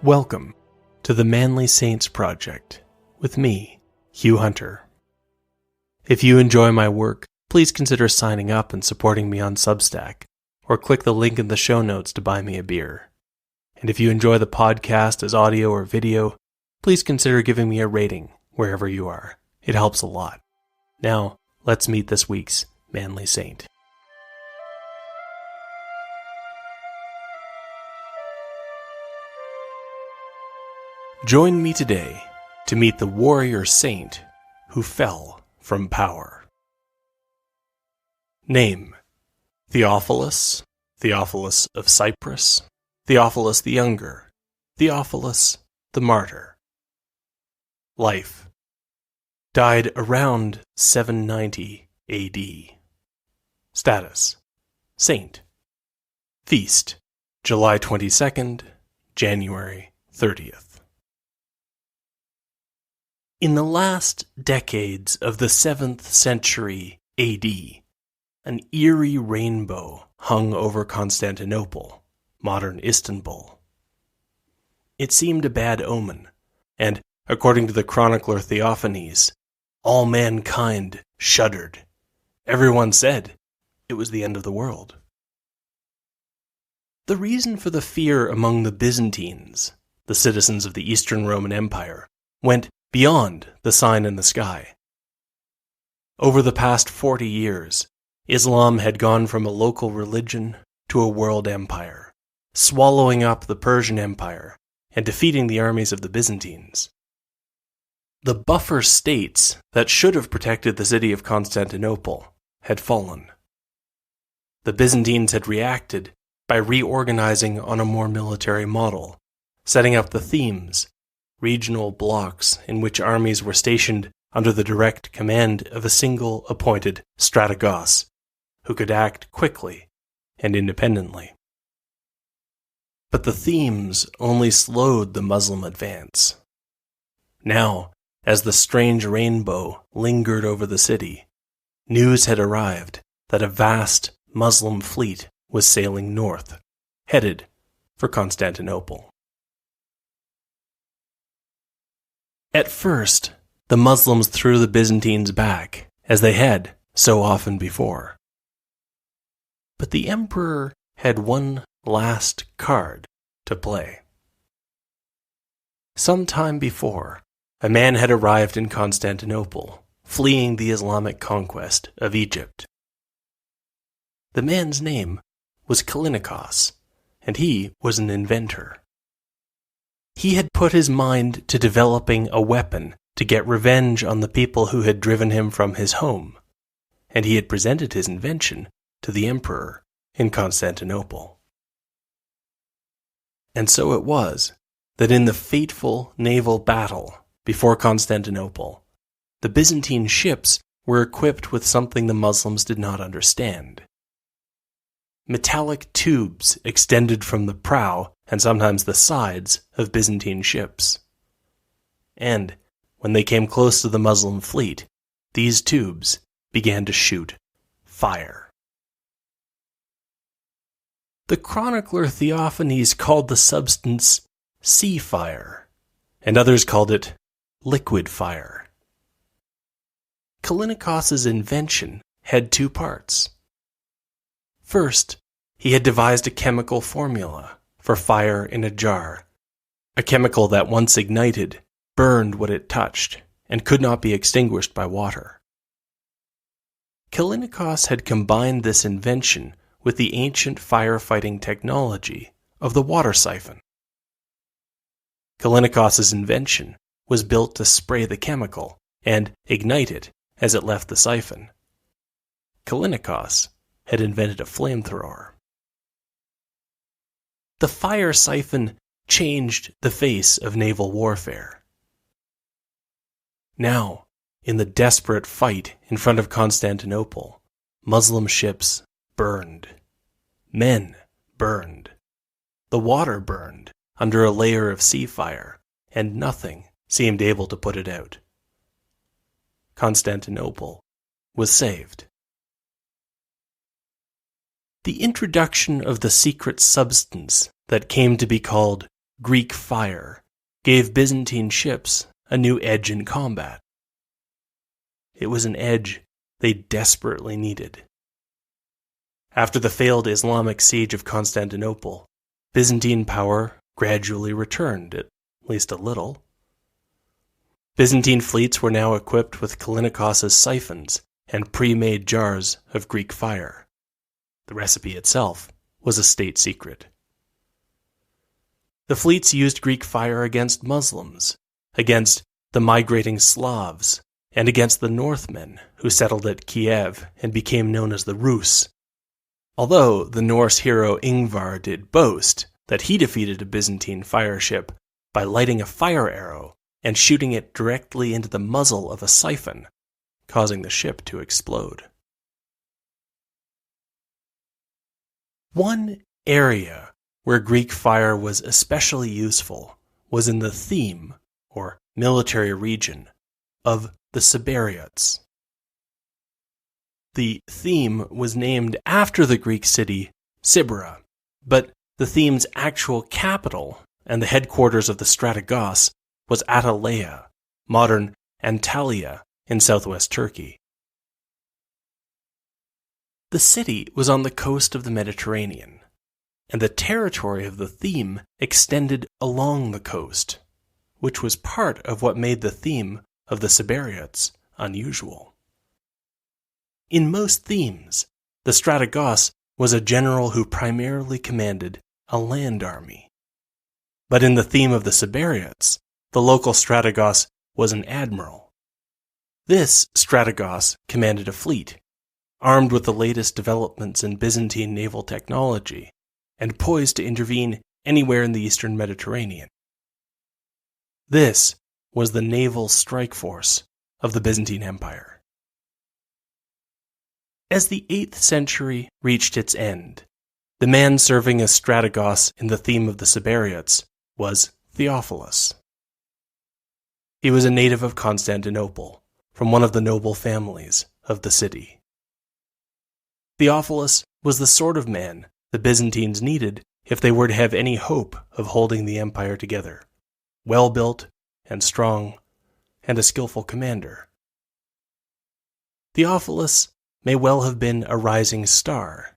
Welcome to the Manly Saints Project with me, Hugh Hunter. If you enjoy my work, please consider signing up and supporting me on Substack, or click the link in the show notes to buy me a beer. And if you enjoy the podcast as audio or video, please consider giving me a rating wherever you are. It helps a lot. Now, let's meet this week's Manly Saint. Join me today to meet the warrior saint who fell from power. Name: Theophilus, Theophilus of Cyprus, Theophilus the Younger, Theophilus the Martyr. Life: died around 790 AD. Status: saint. Feast: July 22nd, January 30th. In the last decades of the 7th century AD, an eerie rainbow hung over Constantinople, modern Istanbul. It seemed a bad omen, and, according to the chronicler Theophilus, all mankind shuddered. Everyone said it was the end of the world. The reason for the fear among the Byzantines, the citizens of the Eastern Roman Empire, went beyond the sign in the sky. Over the past 40 years, Islam had gone from a local religion to a world empire, swallowing up the Persian Empire and defeating the armies of the Byzantines. The buffer states that should have protected the city of Constantinople had fallen. The Byzantines had reacted by reorganizing on a more military model, setting up the themes, regional blocks in which armies were stationed under the direct command of a single appointed strategos, who could act quickly and independently. But the themes only slowed the Muslim advance. Now, as the strange rainbow lingered over the city, news had arrived that a vast Muslim fleet was sailing north, headed for Constantinople. At first, the Muslims threw the Byzantines back, as they had so often before. But the emperor had one last card to play. Some time before, a man had arrived in Constantinople, fleeing the Islamic conquest of Egypt. The man's name was Callinicos, and he was an inventor. He had put his mind to developing a weapon to get revenge on the people who had driven him from his home, and he had presented his invention to the emperor in Constantinople. And so it was that in the fateful naval battle before Constantinople, the Byzantine ships were equipped with something the Muslims did not understand. Metallic tubes extended from the prow and sometimes the sides of Byzantine ships. And when they came close to the Muslim fleet, these tubes began to shoot fire. The chronicler Theophilus called the substance sea fire, and others called it liquid fire. Callinicos' invention had two parts. First, he had devised a chemical formula for fire in a jar, a chemical that once ignited, burned what it touched, and could not be extinguished by water. Callinicos had combined this invention with the ancient firefighting technology of the water siphon. Callinicos' invention was built to spray the chemical and ignite it as it left the siphon. Callinicos had invented a flamethrower. The fire siphon changed the face of naval warfare. Now, in the desperate fight in front of Constantinople, Muslim ships burned. Men burned. The water burned under a layer of sea fire, and nothing seemed able to put it out. Constantinople was saved. The introduction of the secret substance that came to be called Greek fire gave Byzantine ships a new edge in combat. It was an edge they desperately needed. After the failed Islamic siege of Constantinople, Byzantine power gradually returned, at least a little. Byzantine fleets were now equipped with Callinicos' siphons and pre-made jars of Greek fire. The recipe itself was a state secret. The fleets used Greek fire against Muslims, against the migrating Slavs, and against the Northmen who settled at Kiev and became known as the Rus. Although the Norse hero Ingvar did boast that he defeated a Byzantine fire ship by lighting a fire arrow and shooting it directly into the muzzle of a siphon, causing the ship to explode. One area where Greek fire was especially useful was in the theme, or military region, of the Cibyrrhaeots. The theme was named after the Greek city Cibyrrha, but the theme's actual capital and the headquarters of the Strategos was Attaleia, modern Antalya in southwest Turkey. The city was on the coast of the Mediterranean, and the territory of the theme extended along the coast, which was part of what made the theme of the Cibyrrhaeots unusual. In most themes, the Strategos was a general who primarily commanded a land army. But in the theme of the Cibyrrhaeots, the local Strategos was an admiral. This Strategos commanded a fleet, armed with the latest developments in Byzantine naval technology, and poised to intervene anywhere in the eastern Mediterranean. This was the naval strike force of the Byzantine Empire. As the 8th century reached its end, the man serving as Strategos in the theme of the Cibyrrhaeots was Theophilus. He was a native of Constantinople, from one of the noble families of the city. Theophilus was the sort of man the Byzantines needed if they were to have any hope of holding the empire together, well-built and strong, and a skillful commander. Theophilus may well have been a rising star.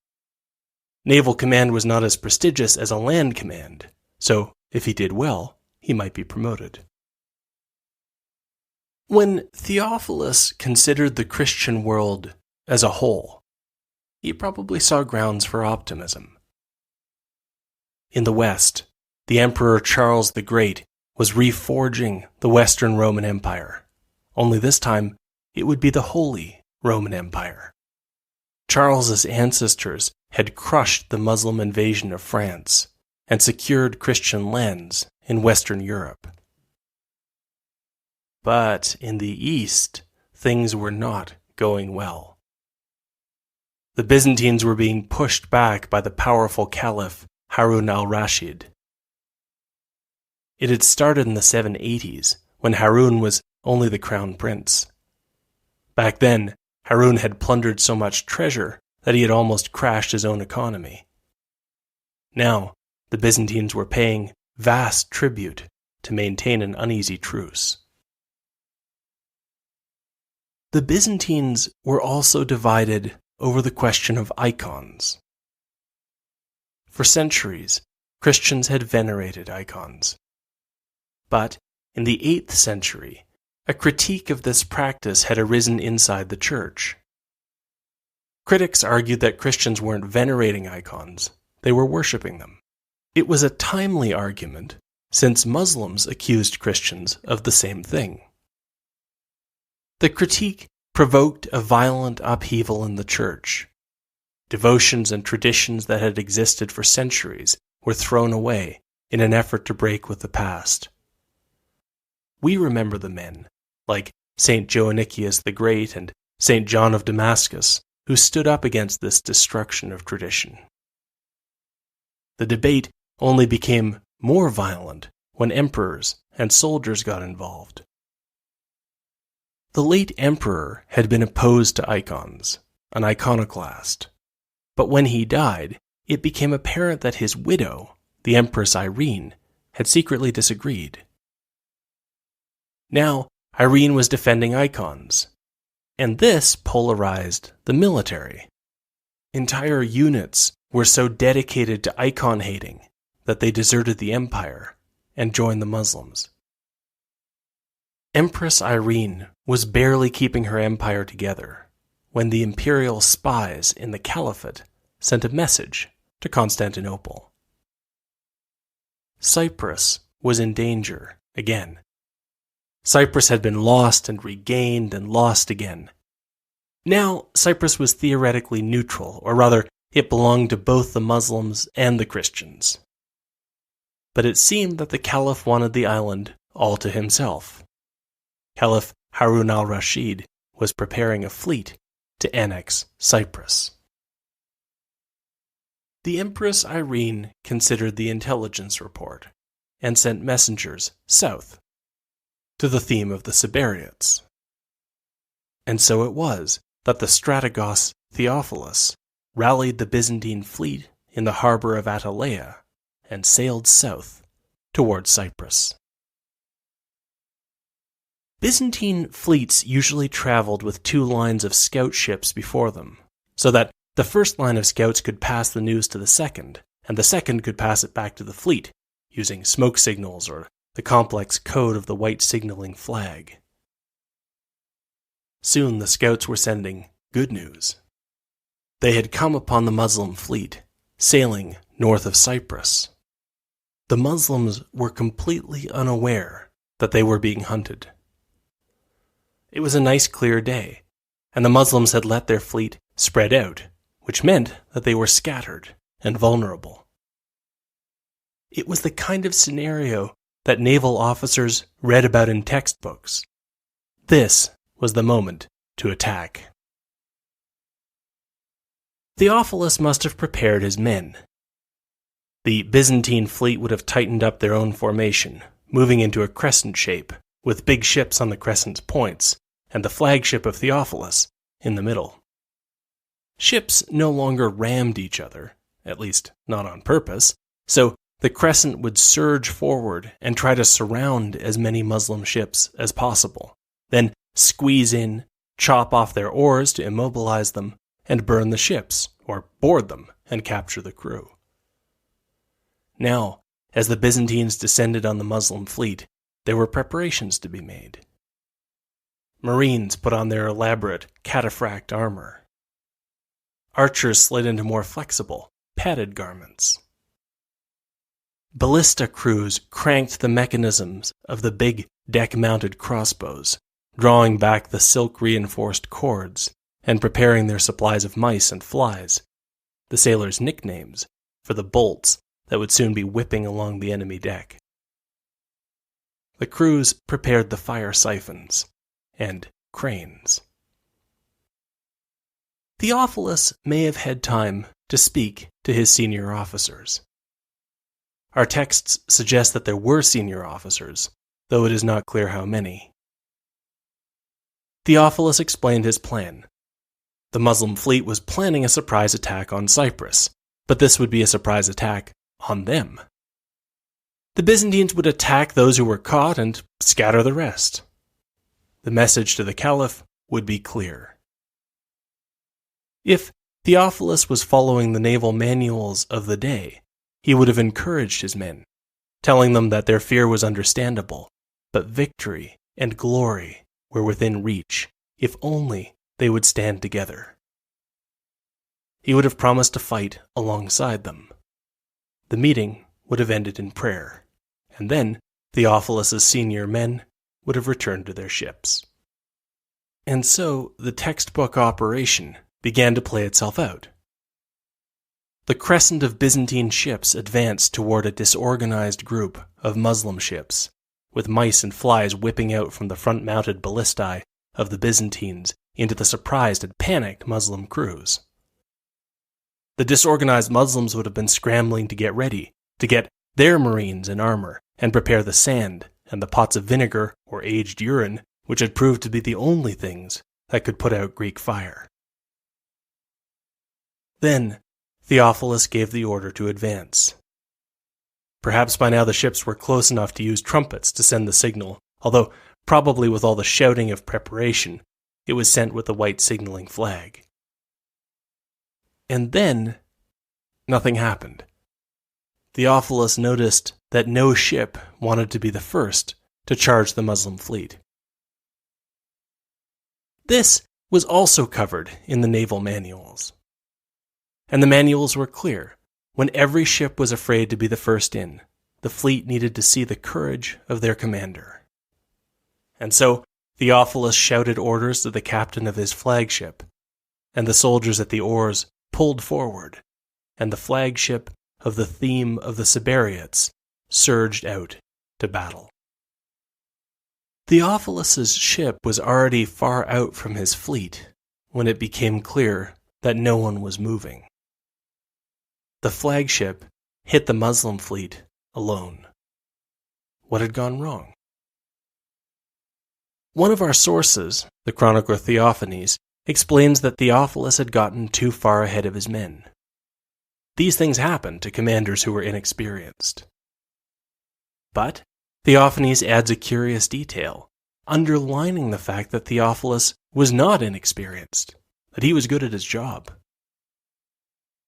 Naval command was not as prestigious as a land command, so if he did well, he might be promoted. When Theophilus considered the Christian world as a whole, he probably saw grounds for optimism. In the West, the Emperor Charles the Great was reforging the Western Roman Empire, only this time it would be the Holy Roman Empire. Charles's ancestors had crushed the Muslim invasion of France and secured Christian lands in Western Europe. But in the East, things were not going well. The Byzantines were being pushed back by the powerful Caliph Harun al-Rashid. It had started in the 780s, when Harun was only the crown prince. Back then, Harun had plundered so much treasure that he had almost crashed his own economy. Now, the Byzantines were paying vast tribute to maintain an uneasy truce. The Byzantines were also divided over the question of icons. For centuries, Christians had venerated icons. But in the 8th century, a critique of this practice had arisen inside the church. Critics argued that Christians weren't venerating icons, they were worshipping them. It was a timely argument, since Muslims accused Christians of the same thing. The critique provoked a violent upheaval in the church. Devotions and traditions that had existed for centuries were thrown away in an effort to break with the past. We remember the men, like St. Joannichius the Great and St. John of Damascus, who stood up against this destruction of tradition. The debate only became more violent when emperors and soldiers got involved. The late emperor had been opposed to icons, an iconoclast, but when he died, it became apparent that his widow, the Empress Irene, had secretly disagreed. Now, Irene was defending icons, and this polarized the military. Entire units were so dedicated to icon hating that they deserted the empire and joined the Muslims. Empress Irene was barely keeping her empire together when the imperial spies in the caliphate sent a message to Constantinople. Cyprus was in danger again. Cyprus had been lost and regained and lost again. Now, Cyprus was theoretically neutral, or rather, it belonged to both the Muslims and the Christians. But it seemed that the Caliph wanted the island all to himself. Caliph Harun al-Rashid was preparing a fleet to annex Cyprus. The Empress Irene considered the intelligence report and sent messengers south to the theme of the Cibyrrhaeots. And so it was that the strategos Theophilus rallied the Byzantine fleet in the harbor of Attaleia and sailed south toward Cyprus. Byzantine fleets usually traveled with two lines of scout ships before them, so that the first line of scouts could pass the news to the second, and the second could pass it back to the fleet, using smoke signals or the complex code of the white signaling flag. Soon the scouts were sending good news. They had come upon the Muslim fleet, sailing north of Cyprus. The Muslims were completely unaware that they were being hunted. It was a nice clear day, and the Muslims had let their fleet spread out, which meant that they were scattered and vulnerable. It was the kind of scenario that naval officers read about in textbooks. This was the moment to attack. Theophilus must have prepared his men. The Byzantine fleet would have tightened up their own formation, moving into a crescent shape, with big ships on the crescent's points, and the flagship of Theophilus in the middle. Ships no longer rammed each other, at least not on purpose, so the crescent would surge forward and try to surround as many Muslim ships as possible, then squeeze in, chop off their oars to immobilize them, and burn the ships, or board them and capture the crew. Now, as the Byzantines descended on the Muslim fleet, there were preparations to be made. Marines put on their elaborate cataphract armor. Archers slid into more flexible, padded garments. Ballista crews cranked the mechanisms of the big deck-mounted crossbows, drawing back the silk-reinforced cords and preparing their supplies of mice and flies, the sailors' nicknames for the bolts that would soon be whipping along the enemy deck. The crews prepared the fire siphons and cranes. Theophilus may have had time to speak to his senior officers. Our texts suggest that there were senior officers, though it is not clear how many. Theophilus explained his plan. The Muslim fleet was planning a surprise attack on Cyprus, but this would be a surprise attack on them. The Byzantines would attack those who were caught and scatter the rest. The message to the Caliph would be clear. If Theophilus was following the naval manuals of the day, he would have encouraged his men, telling them that their fear was understandable, but victory and glory were within reach, if only they would stand together. He would have promised to fight alongside them. The meeting would have ended in prayer, and then Theophilus's senior men would have returned to their ships. And so the textbook operation began to play itself out. The crescent of Byzantine ships advanced toward a disorganized group of Muslim ships, with mice and flies whipping out from the front-mounted ballistae of the Byzantines into the surprised and panicked Muslim crews. The disorganized Muslims would have been scrambling to get ready, to get their marines in armor, and prepare the sand and the pots of vinegar or aged urine, which had proved to be the only things that could put out Greek fire. Then Theophilus gave the order to advance. Perhaps by now the ships were close enough to use trumpets to send the signal, although probably with all the shouting of preparation, it was sent with a white signaling flag. And then, nothing happened. Theophilus noticed that no ship wanted to be the first to charge the Muslim fleet. This was also covered in the naval manuals. And the manuals were clear. When every ship was afraid to be the first in, the fleet needed to see the courage of their commander. And so Theophilus shouted orders to the captain of his flagship, and the soldiers at the oars pulled forward, and the flagship of the theme of the Cibyrrhaeots surged out to battle. Theophilus's ship was already far out from his fleet when it became clear that no one was moving. The flagship hit the Muslim fleet alone. What had gone wrong? One of our sources, the chronicler Theophanes, explains that Theophilus had gotten too far ahead of his men. These things happen to commanders who were inexperienced. But Theophanes adds a curious detail, underlining the fact that Theophilus was not inexperienced, that he was good at his job.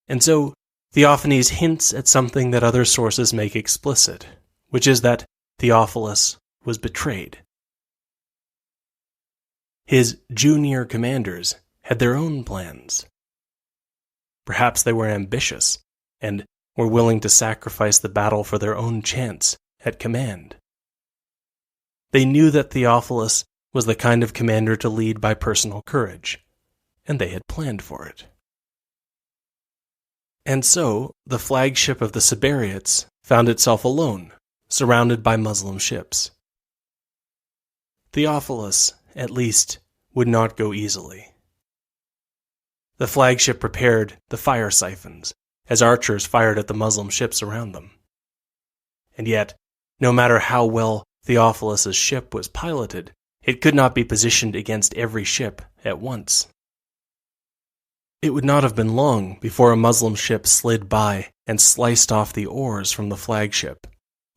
And so Theophanes hints at something that other sources make explicit, which is that Theophilus was betrayed. His junior commanders had their own plans. Perhaps they were ambitious and were willing to sacrifice the battle for their own chance at command. They knew that Theophilus was the kind of commander to lead by personal courage, and they had planned for it. And so, the flagship of the Cibyrrhaeots found itself alone, surrounded by Muslim ships. Theophilus, at least, would not go easily. The flagship prepared the fire siphons, as archers fired at the Muslim ships around them. And yet, no matter how well Theophilus's ship was piloted, it could not be positioned against every ship at once. It would not have been long before a Muslim ship slid by and sliced off the oars from the flagship,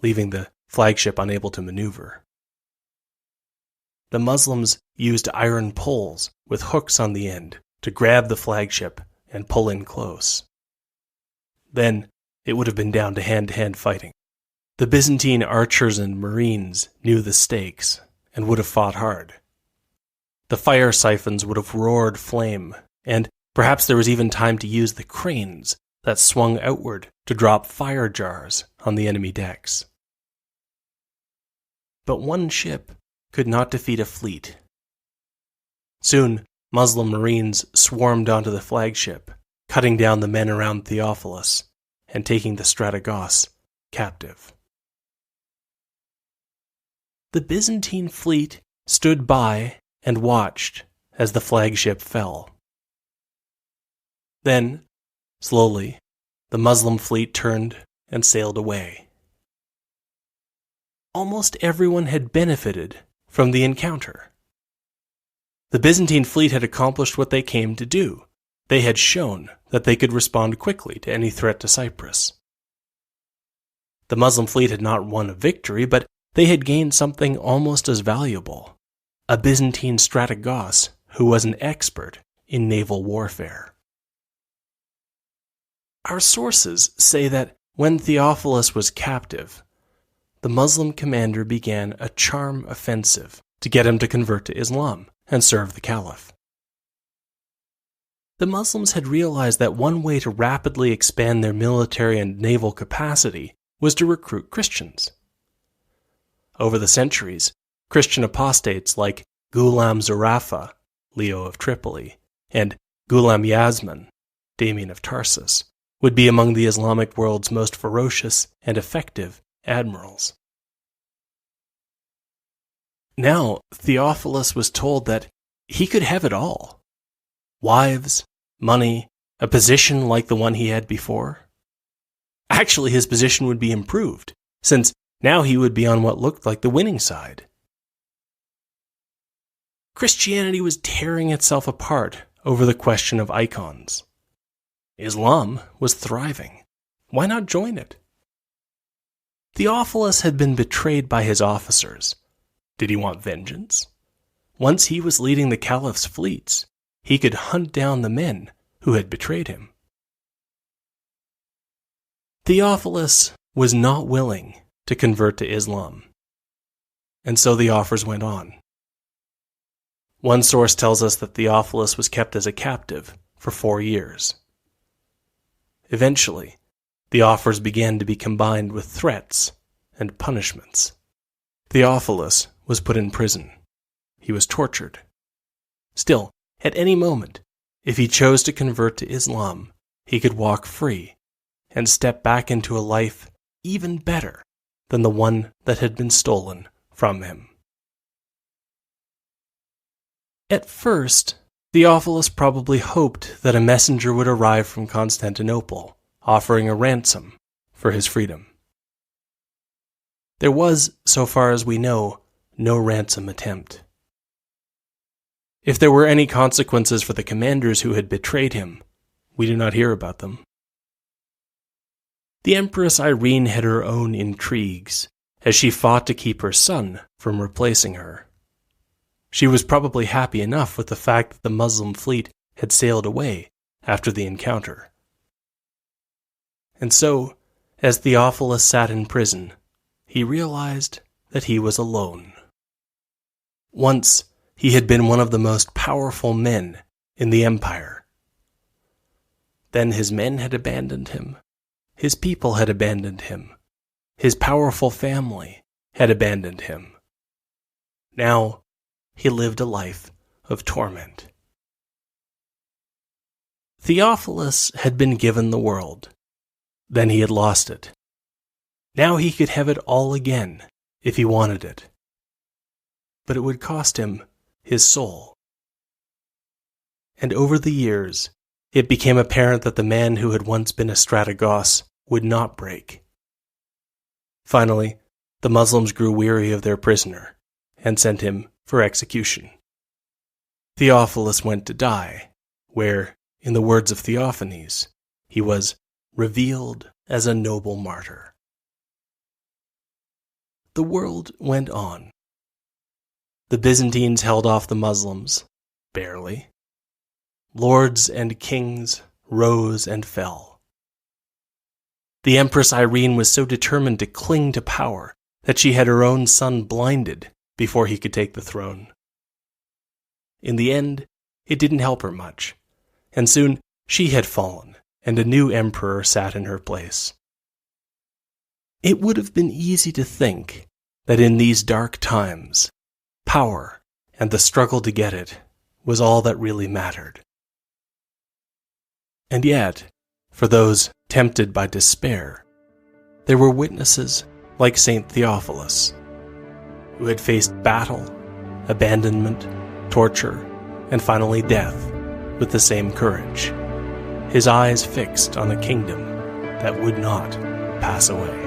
leaving the flagship unable to maneuver. The Muslims used iron poles with hooks on the end to grab the flagship and pull in close. Then it would have been down to hand-to-hand fighting. The Byzantine archers and marines knew the stakes and would have fought hard. The fire siphons would have roared flame, and perhaps there was even time to use the cranes that swung outward to drop fire jars on the enemy decks. But one ship could not defeat a fleet. Soon, Muslim marines swarmed onto the flagship, cutting down the men around Theophilus and taking the Strife captive. The Byzantine fleet stood by and watched as the flagship fell. Then, slowly, the Muslim fleet turned and sailed away. Almost everyone had benefited from the encounter. The Byzantine fleet had accomplished what they came to do. They had shown that they could respond quickly to any threat to Cyprus. The Muslim fleet had not won a victory, but they had gained something almost as valuable, a Byzantine strategos who was an expert in naval warfare. Our sources say that when Theophilus was captive, the Muslim commander began a charm offensive to get him to convert to Islam and serve the Caliph. The Muslims had realized that one way to rapidly expand their military and naval capacity was to recruit Christians. Over the centuries, Christian apostates like Ghulam Zarafa, Leo of Tripoli, and Ghulam Yazman, Damien of Tarsus, would be among the Islamic world's most ferocious and effective admirals. Now, Theophilus was told that he could have it all. Wives, money, a position like the one he had before. Actually, his position would be improved, since now he would be on what looked like the winning side. Christianity was tearing itself apart over the question of icons. Islam was thriving. Why not join it? Theophilus had been betrayed by his officers. Did he want vengeance? Once he was leading the caliph's fleets, he could hunt down the men who had betrayed him. Theophilus was not willing to convert to Islam, and so the offers went on. One source tells us that Theophilus was kept as a captive for 4 years. Eventually, the offers began to be combined with threats and punishments. Theophilus was put in prison. He was tortured. Still, at any moment, if he chose to convert to Islam, he could walk free and step back into a life even better than the one that had been stolen from him. At first, Theophilus probably hoped that a messenger would arrive from Constantinople, offering a ransom for his freedom. There was, so far as we know, no ransom attempt. If there were any consequences for the commanders who had betrayed him, we do not hear about them. The Empress Irene had her own intrigues, as she fought to keep her son from replacing her. She was probably happy enough with the fact that the Muslim fleet had sailed away after the encounter. And so, as Theophilus sat in prison, he realized that he was alone. Once, he had been one of the most powerful men in the empire. Then his men had abandoned him. His people had abandoned him. His powerful family had abandoned him. Now, he lived a life of torment. Theophilus had been given the world. Then he had lost it. Now he could have it all again if he wanted it. But it would cost him his soul. And over the years, it became apparent that the man who had once been a strategos would not break. Finally, the Muslims grew weary of their prisoner and sent him for execution. Theophilus went to die, where, in the words of Theophanes, he was revealed as a noble martyr. The world went on. The Byzantines held off the Muslims, barely. Lords and kings rose and fell. The Empress Irene was so determined to cling to power that she had her own son blinded before he could take the throne. In the end, it didn't help her much, and soon she had fallen, and a new emperor sat in her place. It would have been easy to think that in these dark times, power and the struggle to get it was all that really mattered. And yet, for those tempted by despair, there were witnesses like Saint Theophilus, who had faced battle, abandonment, torture, and finally death with the same courage, his eyes fixed on a kingdom that would not pass away.